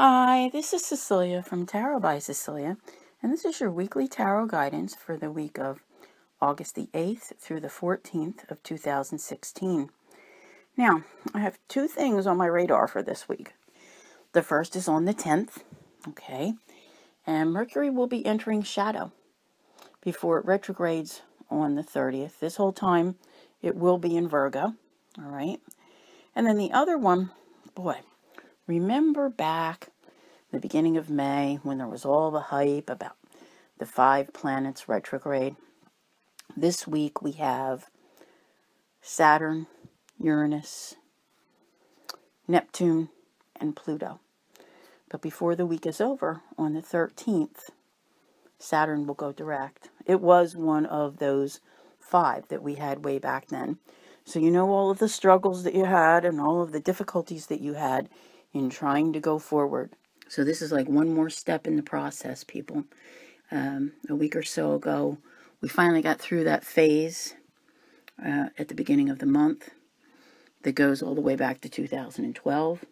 Hi, this is Cecilia from Tarot by Cecilia, and this is your weekly tarot guidance for the week of August the 8th through the 14th of 2016. Now, I have two things on my radar for this week. The first is on the 10th, okay, and Mercury will be entering shadow before it retrogrades on the 30th. This whole time, it will be in Virgo, all right? And then the other one, boy, remember back the beginning of May when there was all the hype about the 5 planets retrograde? This week we have Saturn, Uranus, Neptune, and Pluto. But before the week is over, on the 13th, Saturn will go direct. It was one of those 5 that we had way back then. So you know all of the struggles that you had and all of the difficulties that you had in trying to go forward. So this is like one more step in the process, people. A week or so ago, we finally got through that phase at the beginning of the month that goes all the way back to 2012.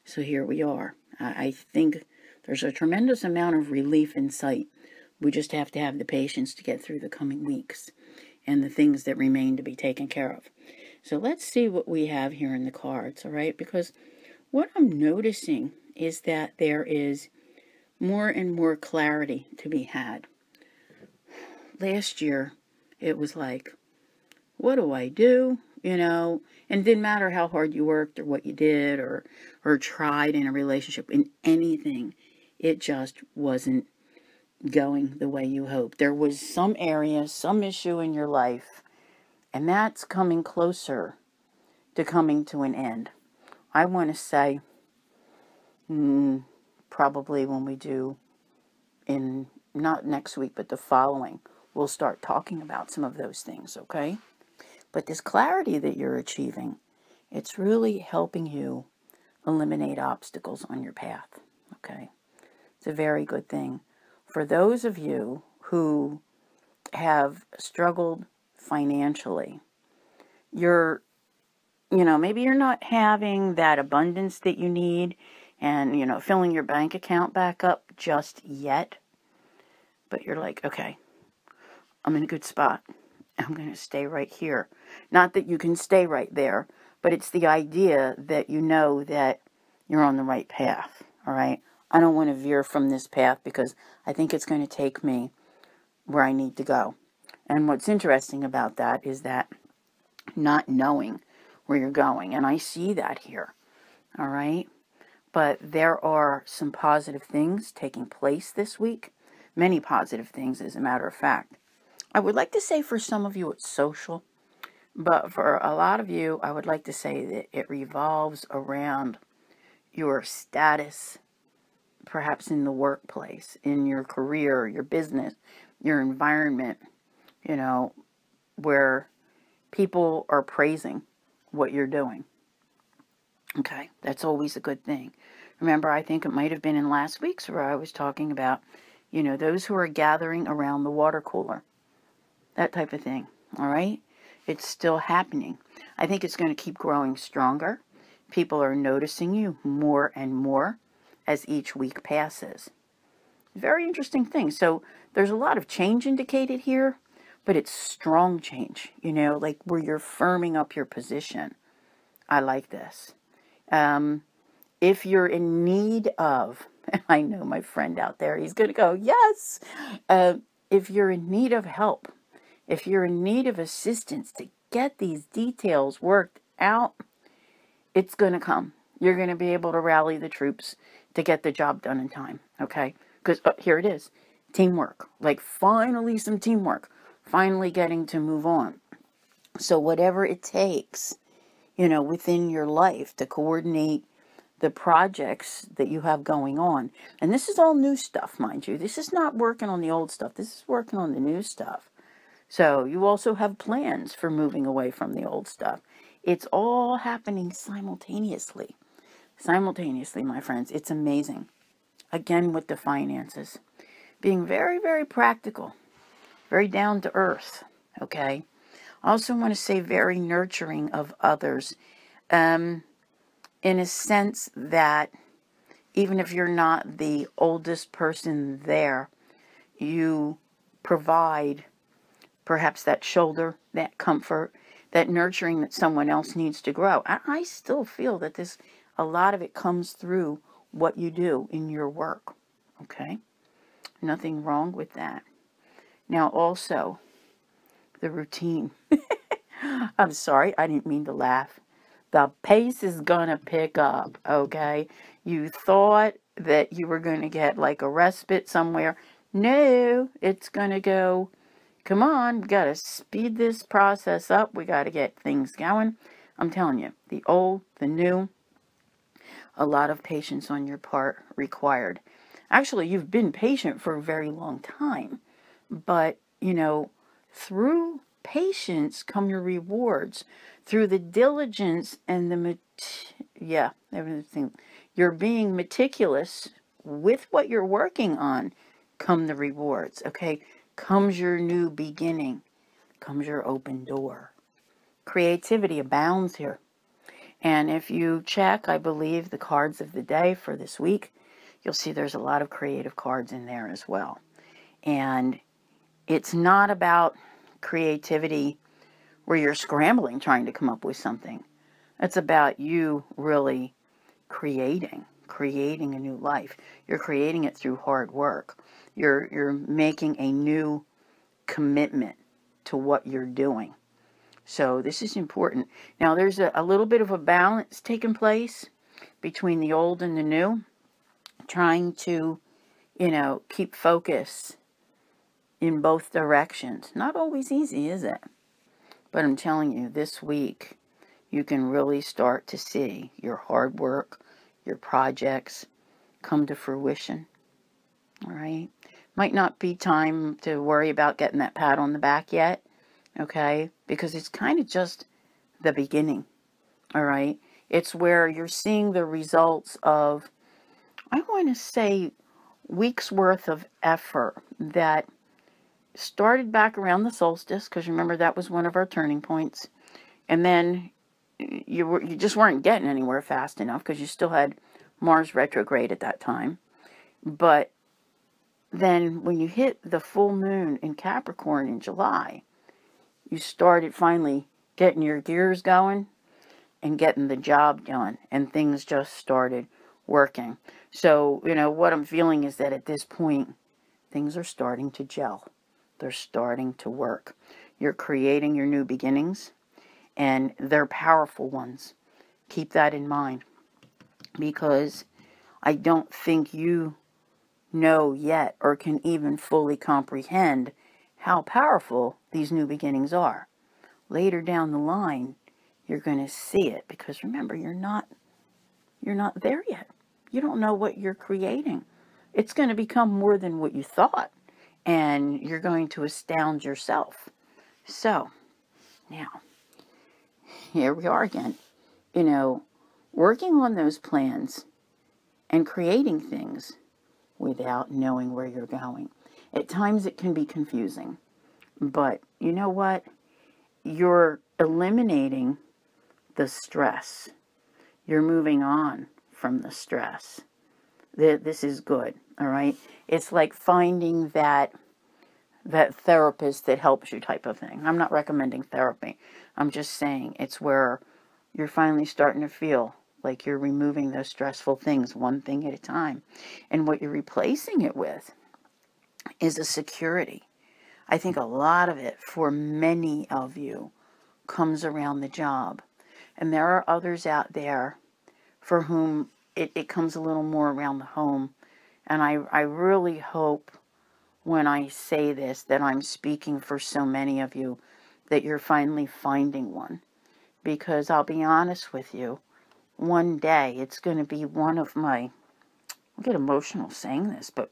So here we are. I think there's a tremendous amount of relief in sight. We just have to have the patience to get through the coming weeks and the things that remain to be taken care of. So let's see what we have here in the cards, all right? Because what I'm noticing is that there is more and more clarity to be had. Last year, it was like, what do I do? You know, and it didn't matter how hard you worked or what you did or tried in a relationship, in anything. It just wasn't going the way you hoped. There was some area, some issue in your life, and that's coming closer to coming to an end. I want to say, probably when we do in, not next week, but the following, we'll start talking about some of those things, okay? But this clarity that you're achieving, it's really helping you eliminate obstacles on your path, okay? It's a very good thing. For those of you who have struggled financially, maybe you're not having that abundance that you need and, filling your bank account back up just yet. But you're like, okay, I'm in a good spot. I'm going to stay right here. Not that you can stay right there, but it's the idea that you know that you're on the right path, all right? I don't want to veer from this path because I think it's going to take me where I need to go. And what's interesting about that is that not knowing where you're going. And I see that here, all right? But there are some positive things taking place this week. Many positive things, as a matter of fact. I would like to say for some of you it's social, but for a lot of you, I would like to say that it revolves around your status, perhaps in the workplace, in your career, your business, your environment, where people are praising what you're doing. Okay, that's always a good thing. Remember, I think it might have been in last week's where I was talking about, those who are gathering around the water cooler. That type of thing, all right? It's still happening. I think it's going to keep growing stronger. People are noticing you more and more as each week passes. Very interesting thing. So there's a lot of change indicated here, but it's strong change, like where you're firming up your position. I like this. If you're in need of, I know my friend out there, he's going to go, yes. If you're in need of help, if you're in need of assistance to get these details worked out, it's going to come. You're going to be able to rally the troops to get the job done in time, okay? Because here it is, teamwork. Like finally some teamwork. Finally getting to move on. So whatever it takes, within your life to coordinate the projects that you have going on. And this is all new stuff, mind you. This is not working on the old stuff. This is working on the new stuff. So you also have plans for moving away from the old stuff. It's all happening simultaneously. Simultaneously, my friends. It's amazing. Again, with the finances. Being very, very practical. Very down to earth. Okay? I also want to say very nurturing of others. In a sense that even if you're not the oldest person there, you provide perhaps that shoulder, that comfort, that nurturing that someone else needs to grow. I still feel that a lot of it comes through what you do in your work. Okay? Nothing wrong with that. Now also, the routine. I'm sorry, I didn't mean to laugh. The pace is going to pick up, okay? You thought that you were going to get like a respite somewhere. No, it's going to go, come on, we got to speed this process up. We got to get things going. I'm telling you, the old, the new, a lot of patience on your part required. Actually, you've been patient for a very long time, but, through patience come your rewards. Through the diligence and everything. You're being meticulous with what you're working on, come the rewards, okay? Comes your new beginning, comes your open door. Creativity abounds here. And if you check, I believe, the cards of the day for this week, you'll see there's a lot of creative cards in there as well. And it's not about creativity where you're scrambling trying to come up with something. It's about you really creating a new life. You're creating it through hard work. You're making a new commitment to what you're doing. So this is important. Now there's a little bit of a balance taking place between the old and the new, trying to, keep focus in both directions. Not always easy, is it? But I'm telling you, this week, you can really start to see your hard work, your projects come to fruition. All right? Might not be time to worry about getting that pat on the back yet, okay? Because it's kind of just the beginning, all right? It's where you're seeing the results of, I want to say, weeks worth of effort that started back around the solstice, because remember that was one of our turning points. And then you just weren't getting anywhere fast enough because you still had Mars retrograde at that time. But then when you hit the full moon in Capricorn in July, you started finally getting your gears going and getting the job done, and things just started working. So, what I'm feeling is that at this point, things are starting to gel. They're starting to work. You're creating your new beginnings, and they're powerful ones. Keep that in mind, because I don't think you know yet or can even fully comprehend how powerful these new beginnings are. Later down the line, you're going to see it, because remember, you're not there yet. You don't know what you're creating. It's going to become more than what you thought, and you're going to astound yourself. So, now, here we are again. Working on those plans and creating things without knowing where you're going. At times it can be confusing, but you know what? You're eliminating the stress. You're moving on from the stress. This is good, all right? It's like finding that therapist that helps you type of thing. I'm not recommending therapy. I'm just saying it's where you're finally starting to feel like you're removing those stressful things one thing at a time. And what you're replacing it with is a security. I think a lot of it, for many of you, comes around the job. And there are others out there for whom it comes a little more around the home. And I really hope when I say this that I'm speaking for so many of you, that you're finally finding one. Because I'll be honest with you, one day it's going to be one of my, I get emotional saying this, but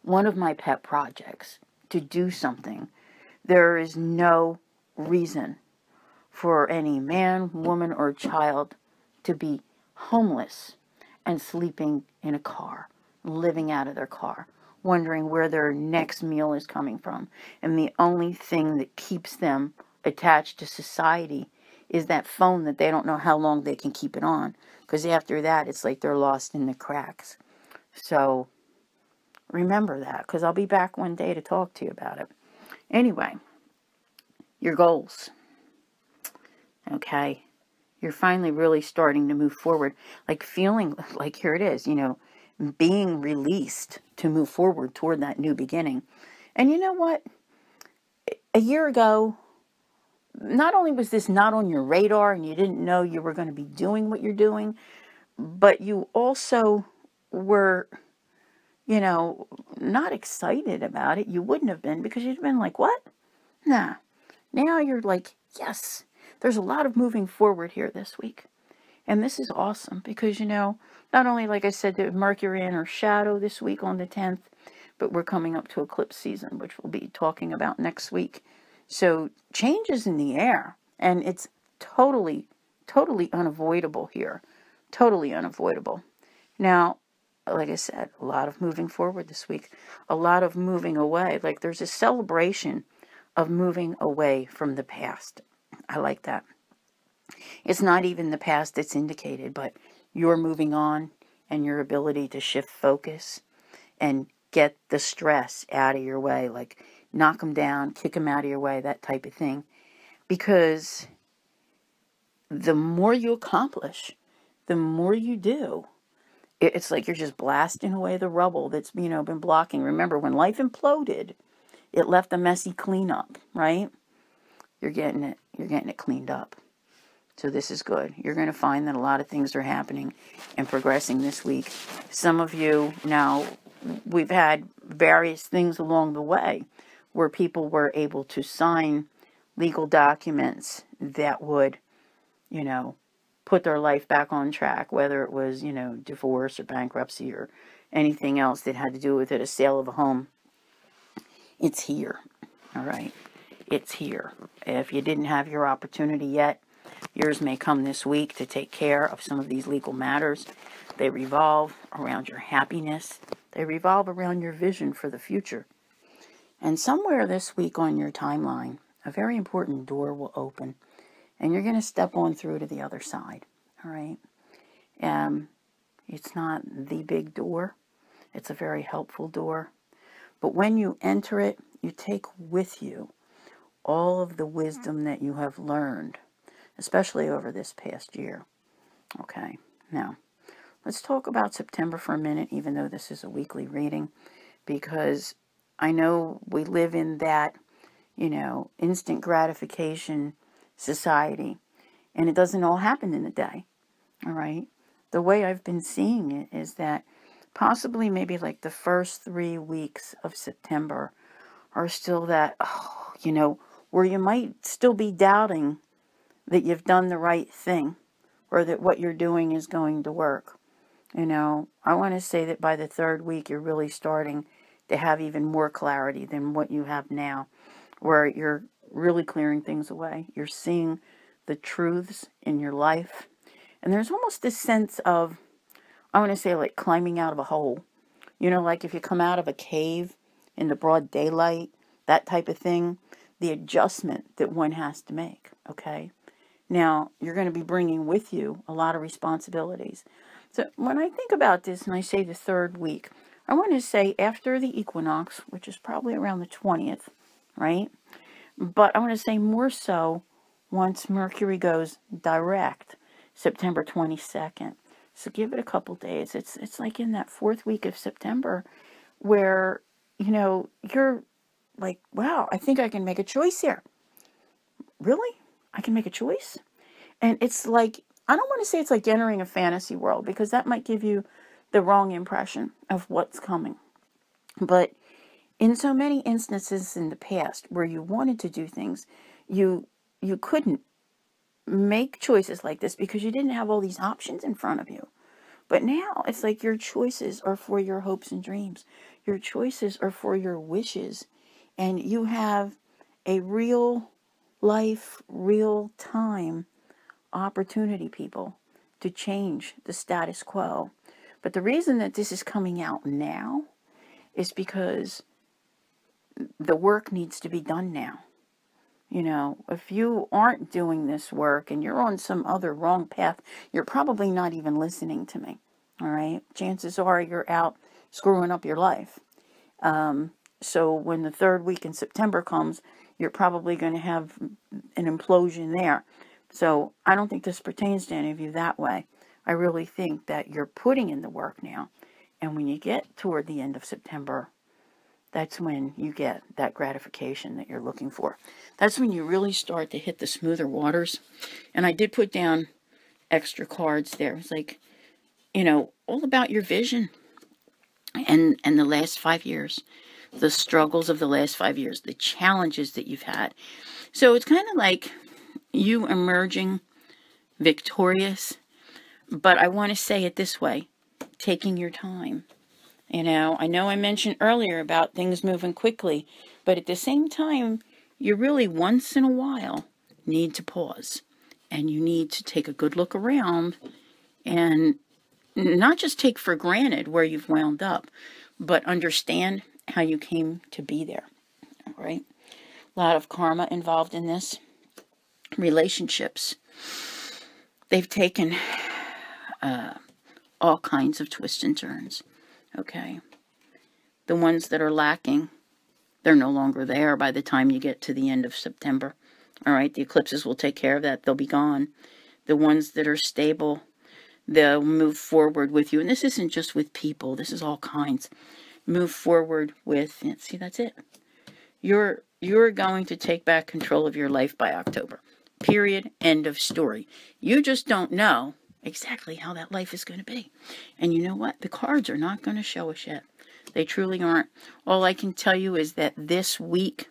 one of my pet projects to do something. There is no reason for any man, woman, or child to be homeless and sleeping in a car, living out of their car, wondering where their next meal is coming from. And the only thing that keeps them attached to society is that phone that they don't know how long they can keep it on. Because after that, it's like they're lost in the cracks. So remember that, because I'll be back one day to talk to you about it. Anyway, your goals. Okay. You're finally really starting to move forward. Like feeling like, here it is, being released to move forward toward that new beginning. And you know what? A year ago, not only was this not on your radar and you didn't know you were going to be doing what you're doing, but you also were, not excited about it. You wouldn't have been, because you'd been like, what? Nah. Now you're like, yes, there's a lot of moving forward here this week. And this is awesome because, not only, like I said, the Mercury in our shadow this week on the 10th, but we're coming up to eclipse season, which we'll be talking about next week. So changes in the air, and it's totally, totally unavoidable here. Totally unavoidable. Now, like I said, a lot of moving forward this week, a lot of moving away. Like there's a celebration of moving away from the past. I like that. It's not even the past that's indicated, but you're moving on and your ability to shift focus and get the stress out of your way, like knock them down, kick them out of your way, that type of thing. Because the more you accomplish, the more you do, it's like you're just blasting away the rubble that's, been blocking. Remember, when life imploded, it left a messy cleanup, right? You're getting it cleaned up. So this is good. You're going to find that a lot of things are happening and progressing this week. Some of you, now, we've had various things along the way where people were able to sign legal documents that would, put their life back on track, whether it was, divorce or bankruptcy or anything else that had to do with it, a sale of a home. It's here. All right. It's here. If you didn't have your opportunity yet, yours may come this week to take care of some of these legal matters. They revolve around your happiness. They revolve around your vision for the future. And somewhere this week on your timeline, a very important door will open. And you're going to step on through to the other side. All right? It's not the big door. It's a very helpful door. But when you enter it, you take with you all of the wisdom that you have learned, especially over this past year. Okay, now, let's talk about September for a minute, even though this is a weekly reading, because I know we live in that, instant gratification society, and it doesn't all happen in a day, all right? The way I've been seeing it is that possibly maybe like the first 3 weeks of September are still that, where you might still be doubting that you've done the right thing or that what you're doing is going to work. I want to say that by the 3rd week, you're really starting to have even more clarity than what you have now, where you're really clearing things away. You're seeing the truths in your life. And there's almost this sense of, I want to say, like climbing out of a hole. Like if you come out of a cave in the broad daylight, that type of thing, the adjustment that one has to make, okay? Now, you're going to be bringing with you a lot of responsibilities. So when I think about this and I say the 3rd week, I want to say after the equinox, which is probably around the 20th, right? But I want to say more so once Mercury goes direct, September 22nd. So give it a couple days. It's like in that 4th week of September where, you're like, wow, I think I can make a choice here. Really? I can make a choice? And it's like, I don't want to say it's like entering a fantasy world, because that might give you the wrong impression of what's coming. But in so many instances in the past where you wanted to do things, you couldn't make choices like this because you didn't have all these options in front of you. But now it's like your choices are for your hopes and dreams. Your choices are for your wishes. And you have a real life, real time opportunity, people, to change the status quo. But the reason that this is coming out now is because the work needs to be done now. You know, if you aren't doing this work and you're on some other wrong path, you're probably not even listening to me. All right? Chances are you're out screwing up your life. So when the third week in September comes, you're probably going to have an implosion there. So I don't think this pertains to any of you that way. I really think that you're putting in the work now. And when you get toward the end of September, that's when you get that gratification that you're looking for. That's when you really start to hit the smoother waters. And I did put down extra cards there. It's like, you know, all about your vision and the last 5 years, the struggles of the last 5 years, the challenges that you've had. So it's kind of like you emerging victorious, but I want to say it this way, taking your time. You know I mentioned earlier about things moving quickly, but at the same time, you really once in a while need to pause, and you need to take a good look around and not just take for granted where you've wound up, but understand how you came to be there. All right? A lot of karma involved in this. Relationships, they've taken all kinds of twists and turns. Okay. The ones that are lacking, they're no longer there by the time you get to the end of September. All right. The eclipses will take care of that. They'll be gone. The ones that are stable, they'll move forward with you. And this isn't just with people. This is all kinds. Move forward with, see, that's it. You're going to take back control of your life by October. Period. End of story. You just don't know exactly how that life is going to be. And you know what? The cards are not going to show us yet. They truly aren't. All I can tell you is that this week,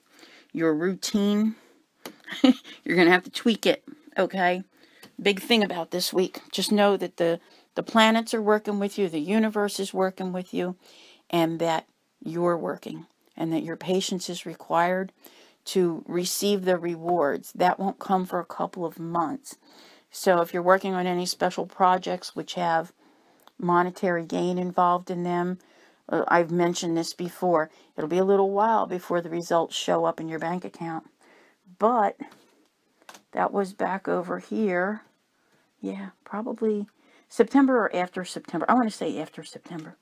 your routine, you're going to have to tweak it, okay? Big thing about this week. Just know that the planets are working with you, the universe is working with you, and that you're working, and that your patience is required to receive the rewards. That won't come for a couple of months. So if you're working on any special projects which have monetary gain involved in them, I've mentioned this before, it'll be a little while before the results show up in your bank account. But that was back over here. Yeah, probably September or after September. I want to say after September.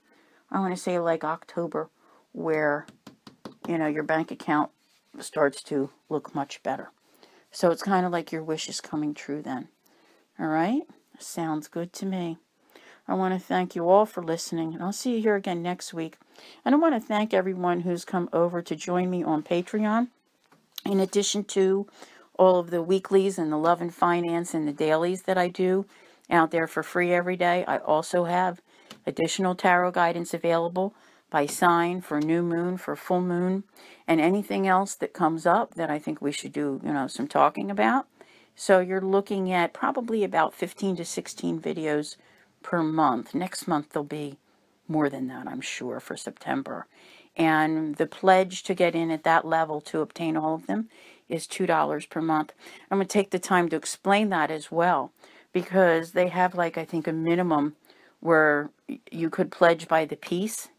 I want to say like October, where, you know, your bank account starts to look much better. So it's kind of like your wish is coming true then. All right? Sounds good to me. I want to thank you all for listening, and I'll see you here again next week. And I want to thank everyone who's come over to join me on Patreon. In addition to all of the weeklies and the love and finance and the dailies that I do out there for free every day, I also have additional tarot guidance available by sign, for new moon, for full moon, and anything else that comes up that I think we should do, you know, some talking about. So you're looking at probably about 15 to 16 videos per month. Next month there'll be more than that, I'm sure, for September. And the pledge to get in at that level to obtain all of them is $2 per month. I'm going to take the time to explain that as well, because they have, like, I think a minimum where you could pledge by the piece.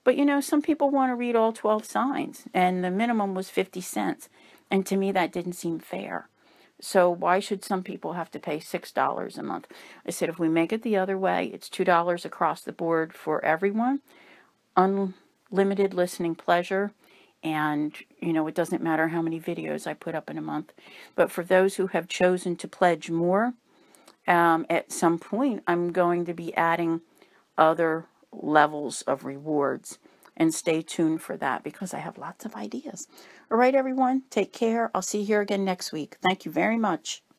But, you know, some people want to read all 12 signs, and the minimum was 50 cents. And to me, that didn't seem fair. So why should some people have to pay $6 a month? I said, if we make it the other way, it's $2 across the board for everyone. Unlimited listening pleasure. And, you know, it doesn't matter how many videos I put up in a month. But for those who have chosen to pledge more, at some point, I'm going to be adding other levels of rewards. And stay tuned for that, because I have lots of ideas. All right, everyone, take care. I'll see you here again next week. Thank you very much.